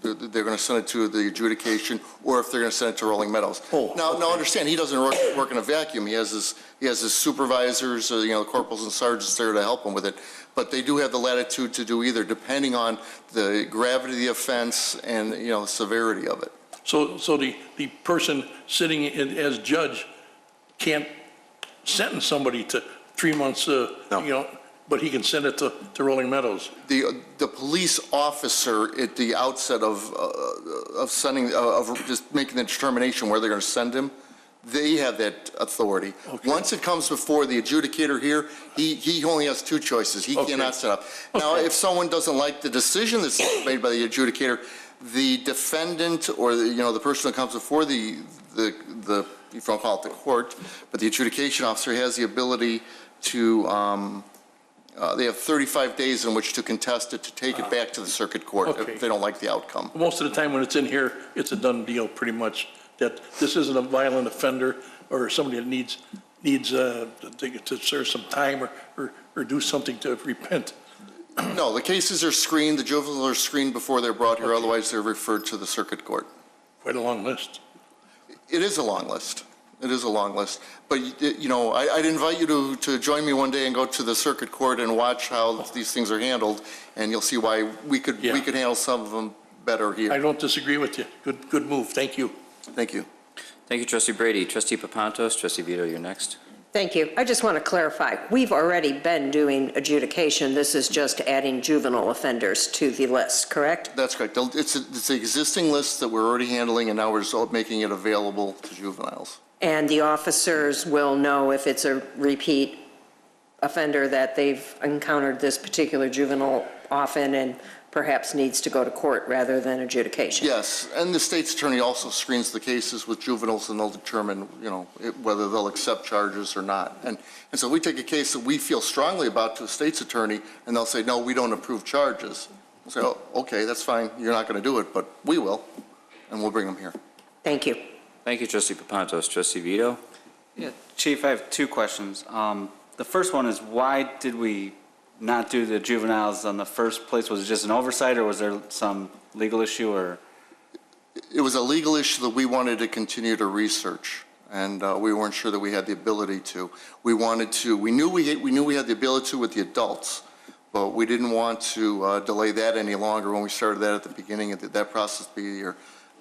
they're going to send it to the adjudication or if they're going to send it to Rolling Meadows. Now, understand, he doesn't work in a vacuum. He has his supervisors, the corporals and sergeants there to help him with it. But they do have the latitude to do either, depending on the gravity of the offense and, the severity of it. So the person sitting as judge can't sentence somebody to 3 months, but he can send it to Rolling Meadows. The police officer at the outset of just making the determination where they're going to send him, they have that authority. Okay. Once it comes before the adjudicator here, he only has two choices. He cannot set up. Now, if someone doesn't like the decision that's made by the adjudicator, the defendant or the person that comes before the you don't call it the court, but the adjudication officer has the ability to. They have 35 days in which to contest it, to take it back to the circuit court if they don't like the outcome. Most of the time when it's in here, it's a done deal pretty much, that this isn't a violent offender or somebody that needs to serve some time or do something to repent. No, the cases are screened, the juveniles are screened before they're brought here, otherwise they're referred to the circuit court. Quite a long list. It is a long list. It is a long list. But, I'd invite you to join me one day and go to the circuit court and watch how these things are handled, and you'll see why we could handle some of them better here. I don't disagree with you. Good move. Thank you. Thank you. Thank you, Trustee Brady. Trustee Papantos, Trustee Vito, you're next. Thank you. I just want to clarify, we've already been doing adjudication. This is just adding juvenile offenders to the list, correct? That's correct. It's the existing list that we're already handling, and now we're just making it available to juveniles. And the officers will know if it's a repeat offender that they've encountered this particular juvenile often and perhaps needs to go to court rather than adjudication. Yes, and the state's attorney also screens the cases with juveniles, and they'll determine, whether they'll accept charges or not. And so we take a case that we feel strongly about to a state's attorney, and they'll say, no, we don't approve charges. We'll say, oh, okay, that's fine. You're not going to do it, but we will, and we'll bring them here. Thank you. Thank you, Trustee Papantos. Trustee Vito? Yeah, Chief, I have two questions. The first one is, why did we not do the juveniles in the first place? Was it just an oversight, or was there some legal issue, or? It was a legal issue that we wanted to continue to research, and we weren't sure that we had the ability to. We knew we had the ability to with the adults, but we didn't want to delay that any longer when we started that at the beginning of that process. Your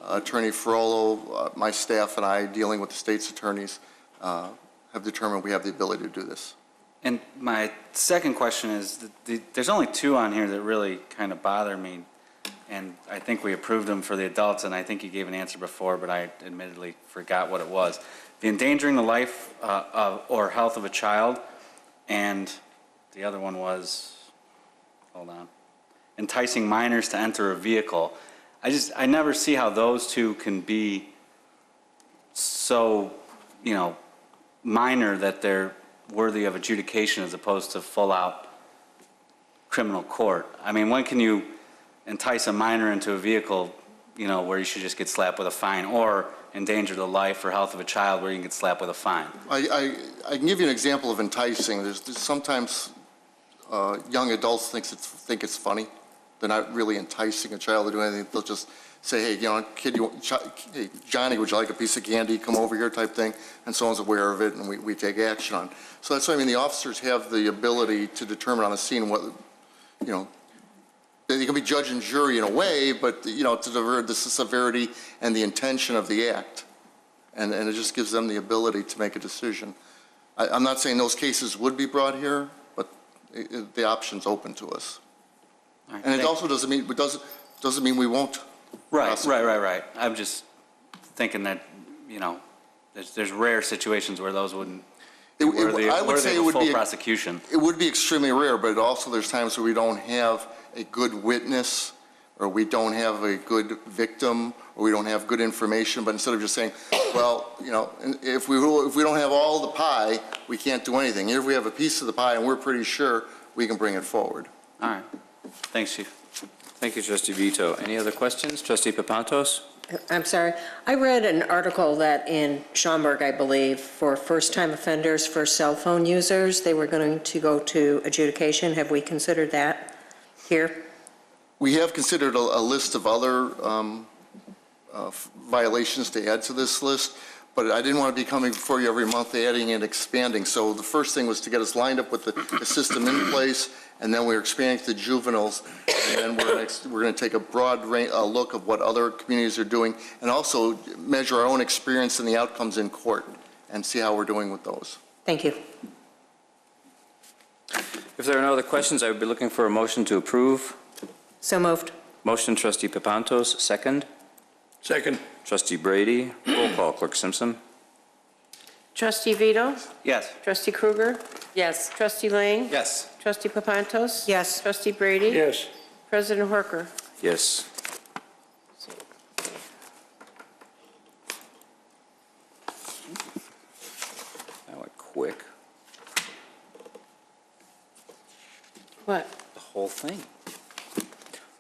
Attorney Ferrolo, my staff, and I, dealing with the state's attorneys, have determined we have the ability to do this. And my second question is, there's only two on here that really kind of bother me. and I think we approved them for the adults, and I think you gave an answer before, but I admittedly forgot what it was. The endangering the life or health of a child, and the other one was, hold on, enticing minors to enter a vehicle. I never see how those two can be so, minor that they're worthy of adjudication as opposed to full-out criminal court. I mean, when can you entice a minor into a vehicle, where you should just get slapped with a fine, or endanger the life or health of a child where you can get slapped with a fine? I can give you an example of enticing. There's sometimes young adults think it's funny. They're not really enticing a child to do anything. They'll just say, hey, kid, hey, Johnny, would you like a piece of candy? Come over here type thing. And someone's aware of it, and we take action on it. So that's what I mean. The officers have the ability to determine on the scene what, they can be judge and jury in a way, but, to the severity and the intention of the act. And it just gives them the ability to make a decision. I'm not saying those cases would be brought here, but the option's open to us. Right, and it also doesn't mean we won't. Right. I'm just thinking that, there's rare situations where those wouldn't be worthy of a full prosecution. It would be extremely rare, but also there's times where we don't have a good witness, or we don't have a good victim, or we don't have good information. But instead of just saying, well, if we don't have all the pie, we can't do anything. Here we have a piece of the pie, and we're pretty sure we can bring it forward. All right. Thanks, Chief. Thank you, Trustee Vito. Any other questions? Trustee Papantos? I'm sorry. I read an article that in Schaumburg, I believe, for first-time offenders, for cell phone users, they were going to go to adjudication. Have we considered that here? We have considered a list of other violations to add to this list, but I didn't want to be coming before you every month adding and expanding. So the first thing was to get us lined up with the system in place, and then we're expanding to juveniles, and then we're going to take a broad look of what other communities are doing, and also measure our own experience and the outcomes in court, and see how we're doing with those. Thank you. If there are no other questions, I would be looking for a motion to approve. So moved. Motion, Trustee Papantos, second. Second. Trustee Brady. Roll call, Clerk Simpson. Trustee Vito? Yes. Trustee Krueger? Yes. Trustee Lang? Yes. Trustee Papantos? Yes. Trustee Brady? Yes. President Horker? Yes. That went quick. What? The whole thing.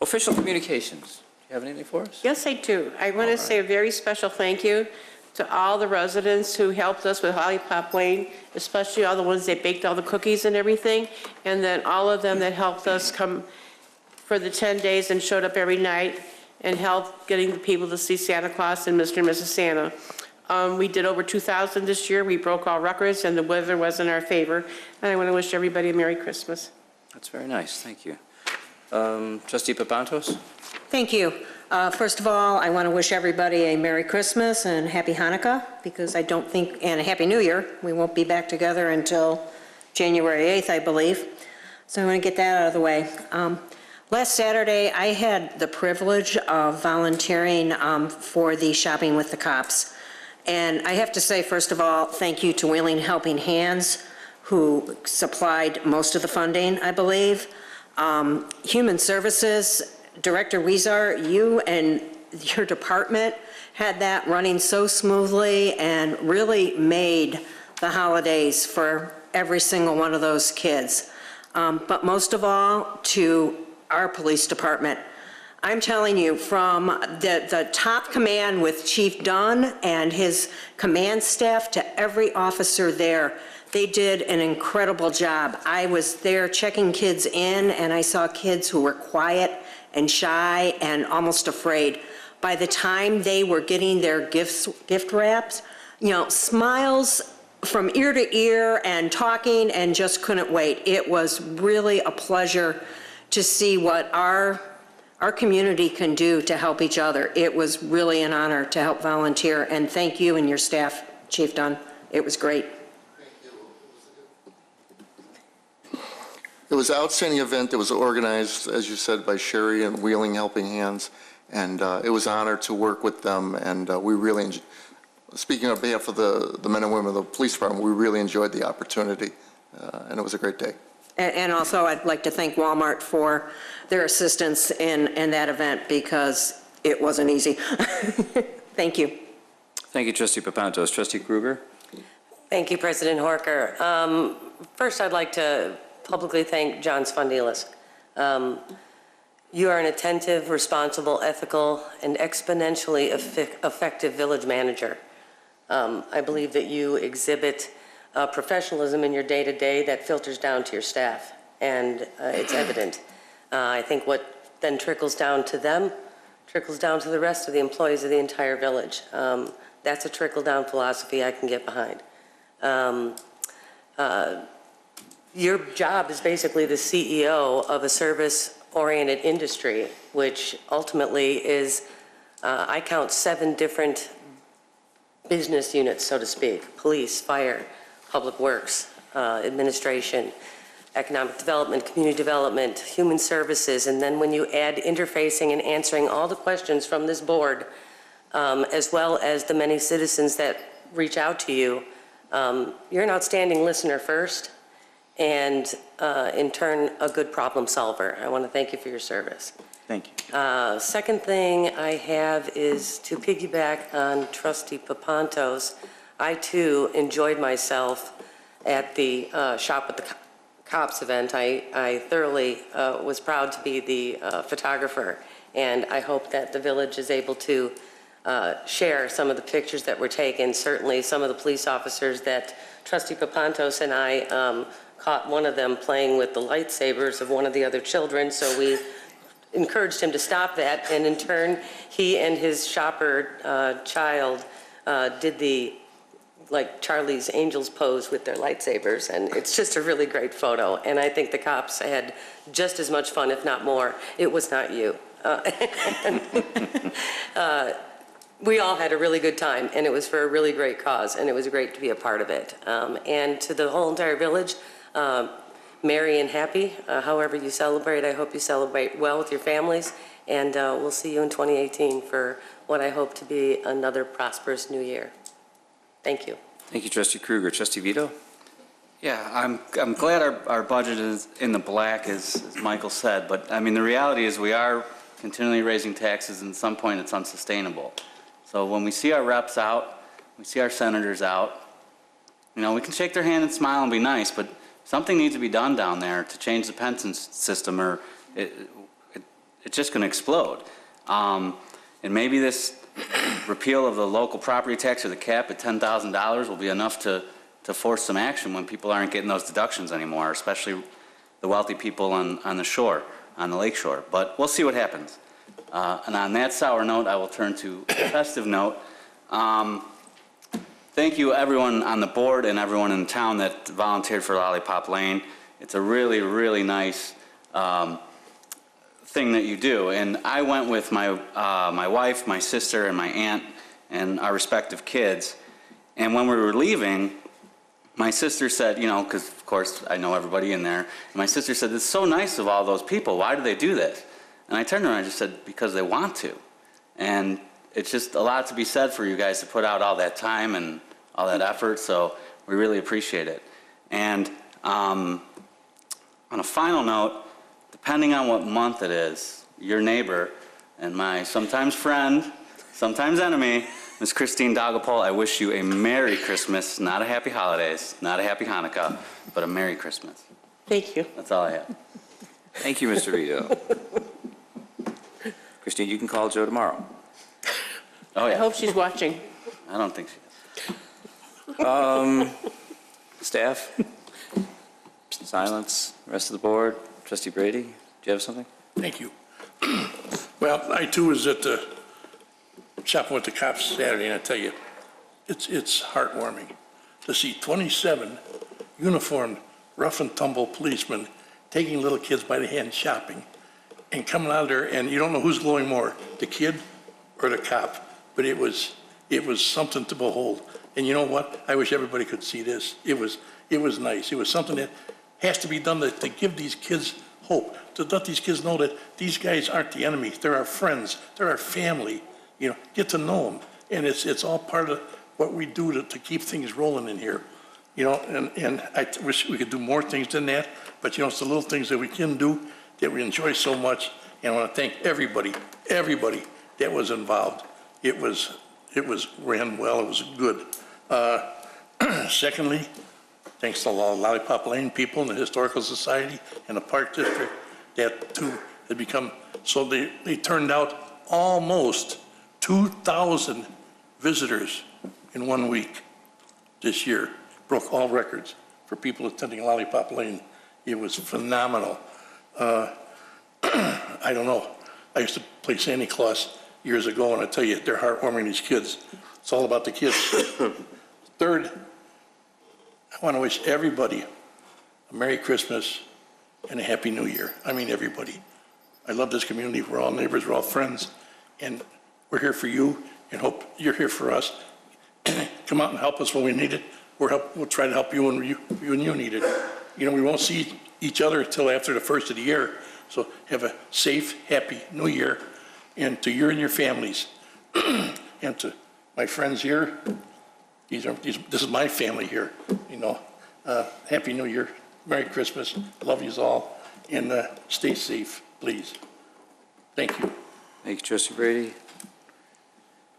Official communications. Do you have anything for us? Yes, I do. I want to say a very special thank you to all the residents who helped us with Lollipop Lane, especially all the ones that baked all the cookies and everything, and then all of them that helped us come for the 10 days and showed up every night and helped getting the people to see Santa Claus and Mr. and Mrs. Santa. We did over 2,000 this year. We broke all records, and the weather was in our favor. And I want to wish everybody a Merry Christmas. That's very nice. Thank you. Trustee Papantos? Thank you. First of all, I want to wish everybody a Merry Christmas and Happy Hanukkah, because I don't think, and a Happy New Year. We won't be back together until January 8th, I believe. So I want to get that out of the way. Last Saturday, I had the privilege of volunteering for the Shopping with the Cops. And I have to say, first of all, thank you to Wheeling Helping Hands, who supplied most of the funding, I believe. Human Services, Director Weezer, you and your department had that running so smoothly and really made the holidays for every single one of those kids. But most of all, to our police department. I'm telling you, from the top command with Chief Dunn and his command staff to every officer there, they did an incredible job. I was there checking kids in, and I saw kids who were quiet and shy and almost afraid. By the time they were getting their gift wraps, smiles from ear to ear and talking, and just couldn't wait. It was really a pleasure to see what our community can do to help each other. It was really an honor to help volunteer, and thank you and your staff, Chief Dunn. It was great. It was an outstanding event. It was organized, as you said, by Sherry and Wheeling Helping Hands, and it was an honor to work with them, and we really, speaking on behalf of the men and women of the police department, we really enjoyed the opportunity, and it was a great day. And also, I'd like to thank Walmart for their assistance in that event, because it wasn't easy. Thank you. Thank you, Trustee Papantos. Trustee Kruger? Thank you, President Horker. First, I'd like to publicly thank John Spondilis. You are an attentive, responsible, ethical, and exponentially effective village manager. I believe that you exhibit professionalism in your day-to-day that filters down to your staff, and it's evident. I think what then trickles down to them trickles down to the rest of the employees of the entire village. That's a trickle-down philosophy I can get behind. Your job is basically the CEO of a service-oriented industry, which ultimately is, I count 7 different business units, so to speak: police, fire, public works, administration, economic development, community development, human services, and then when you add interfacing and answering all the questions from this board, as well as the many citizens that reach out to you, you're an outstanding listener first, and in turn, a good problem solver. I want to thank you for your service. Thank you. Second thing I have is to piggyback on Trustee Papantos. I too enjoyed myself at the Shop with the Cops event. I thoroughly was proud to be the photographer, and I hope that the village is able to share some of the pictures that were taken. Certainly some of the police officers that Trustee Papantos and I caught one of them playing with the lightsabers of one of the other children, so we encouraged him to stop that, and in turn he and his shopper child did the Charlie's Angels pose with their lightsabers, and it's just a really great photo, and I think the cops had just as much fun, if not more. It was not you. We all had a really good time, and it was for a really great cause, and it was great to be a part of it. And to the whole entire village, merry and happy. However you celebrate, I hope you celebrate well with your families, and we'll see you in 2018 for what I hope to be another prosperous new year. Thank you. Thank you, Trustee Kruger. Trustee Vito? Yeah, I'm glad our budget is in the black, as Michael said, but I mean, the reality is we are continually raising taxes, and at some point it's unsustainable. So when we see our reps out, we see our senators out, you know, we can shake their hand and smile and be nice, but something needs to be done down there to change the pension system, or it's just going to explode. And maybe this repeal of the local property tax or the cap at $10,000 will be enough to force some action when people aren't getting those deductions anymore, especially the wealthy people on the shore, on the lake shore. But we'll see what happens. And on that sour note, I will turn to a festive note. Thank you, everyone on the board and everyone in town that volunteered for Lollipop Lane. It's a really, really nice thing that you do. And I went with my wife, my sister, and my aunt, and our respective kids. And when we were leaving, my sister said, you know, because of course I know everybody in there, and my sister said, it's so nice of all those people. Why do they do this? And I turned around and I just said, because they want to. And it's just a lot to be said for you guys to put out all that time and all that effort, so we really appreciate it. And on a final note, depending on what month it is, your neighbor and my sometimes friend, sometimes enemy, Ms. Christine Dagopol, I wish you a Merry Christmas, not a Happy Holidays, not a Happy Hanukkah, but a Merry Christmas. Thank you. That's all I have. Thank you, Mr. Vito. Christine, you can call Joe tomorrow. Oh, yeah. I hope she's watching. I don't think she is. Staff? Silence. Rest of the board? Trustee Brady, do you have something? Thank you. Well, I too was at the shopping with the cops Saturday, and I tell you, it's heartwarming to see 27 uniformed, rough and tumble policemen taking little kids by the hand shopping and coming out of there, and you don't know who's glowing more, the kid or the cop, but it was something to behold. And you know what? I wish everybody could see this. It was nice. It was something that has to be done to give these kids hope, to let these kids know that these guys aren't the enemy. They're our friends. They're our family. You know, get to know them. And it's all part of what we do to keep things rolling in here. You know, and I wish we could do more things than that, but you know, it's the little things that we can do that we enjoy so much. And I want to thank everybody that was involved. It was ran well, it was good. Secondly, thanks to the Lollipop Lane people and the Historical Society and the Park District, that too had become, so they turned out almost 2,000 visitors in 1 week this year. Broke all records for people attending Lollipop Lane. It was phenomenal. I don't know. I used to play Santa Claus years ago, and I tell you, they're heartwarming, these kids. It's all about the kids. Third, I want to wish everybody a Merry Christmas and a Happy New Year. I mean, everybody. I love this community. We're all neighbors, we're all friends, and we're here for you, and hope you're here for us. Come out and help us when we need it. We'll try to help you when you need it. You know, we won't see each other until after the first of the year. So have a safe, happy New Year, and to you and your families, and to my friends here. This is my family here. You know, Happy New Year, Merry Christmas. Love yous all, and stay safe, please. Thank you. Thank you, Trustee Brady.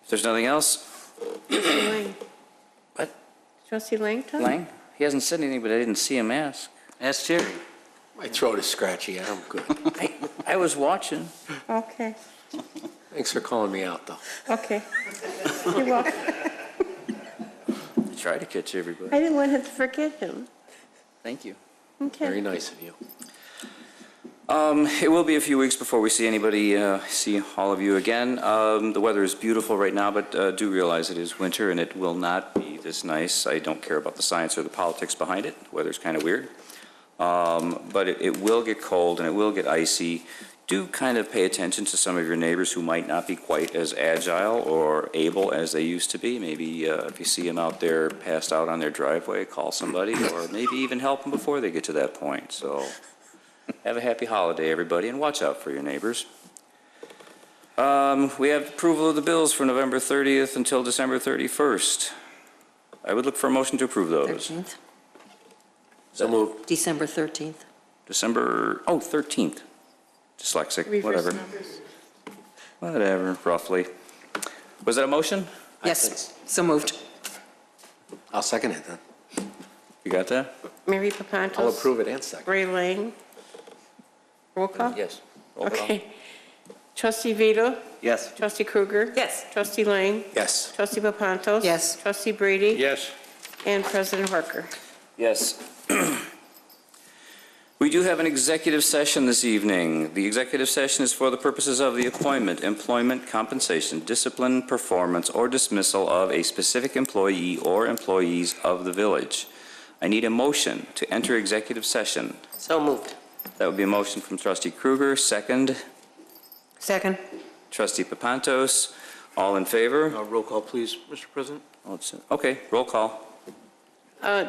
If there's nothing else, Trustee Lang. What? Trustee Langton? Lang? He hasn't said anything, but I didn't see him ask. Ask Jerry. My throat is scratchy. I'm good. I was watching. Okay, Thanks for calling me out, though. okay. You're welcome. I tried to catch everybody. I didn't want him to forget him. Thank you. Okay. Very nice of you. It will be a few weeks before we see anybody, see all of you again. The weather is beautiful right now, but do realize it is winter and it will not be this nice. I don't care about the science or the politics behind it. The weather's kind of weird. But it will get cold and it will get icy. Do kind of pay attention to some of your neighbors who might not be quite as agile or able as they used to be. Maybe if you see them out there passed out on their driveway, call somebody, or maybe even help them before they get to that point. So have a happy holiday, everybody, and watch out for your neighbors. We have approval of the bills for November 30th until December 31st. I would look for a motion to approve those. 13th, So moved. December 13th. December, 13th. Dyslexic, Reverse whatever. numbers. Whatever, roughly. Was that a motion? Yes, so moved. I'll second it then. You got that? Mary Papantos. I'll approve it and second. Ray Lang. Roll call? Yes. Roll call. Okay. Trustee Vito? Yes. Trustee Krueger? Yes. Trustee Lang? Yes. Trustee Papantos? Yes. Trustee Brady? Yes. And President Harker. Yes. We do have an executive session this evening. The executive session is for the purposes of the appointment, employment, compensation, discipline, performance, or dismissal of a specific employee or employees of the village. I need a motion to enter executive session. So moved. That would be a motion from Trustee Krueger. Second, Second. Trustee Papantos. All in favor? Roll call, please, Mr. President. Okay, roll call.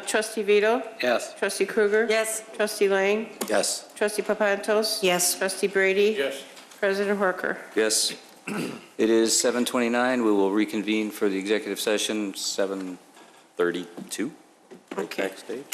Trustee Vito? Yes. Trustee Krueger? Yes. Trustee Lang? Yes. Trustee Papantos? Yes. Trustee Brady? Yes. President Harker. Yes. It is 7:29. We will reconvene for the executive session, 7:32. Okay. Backstage.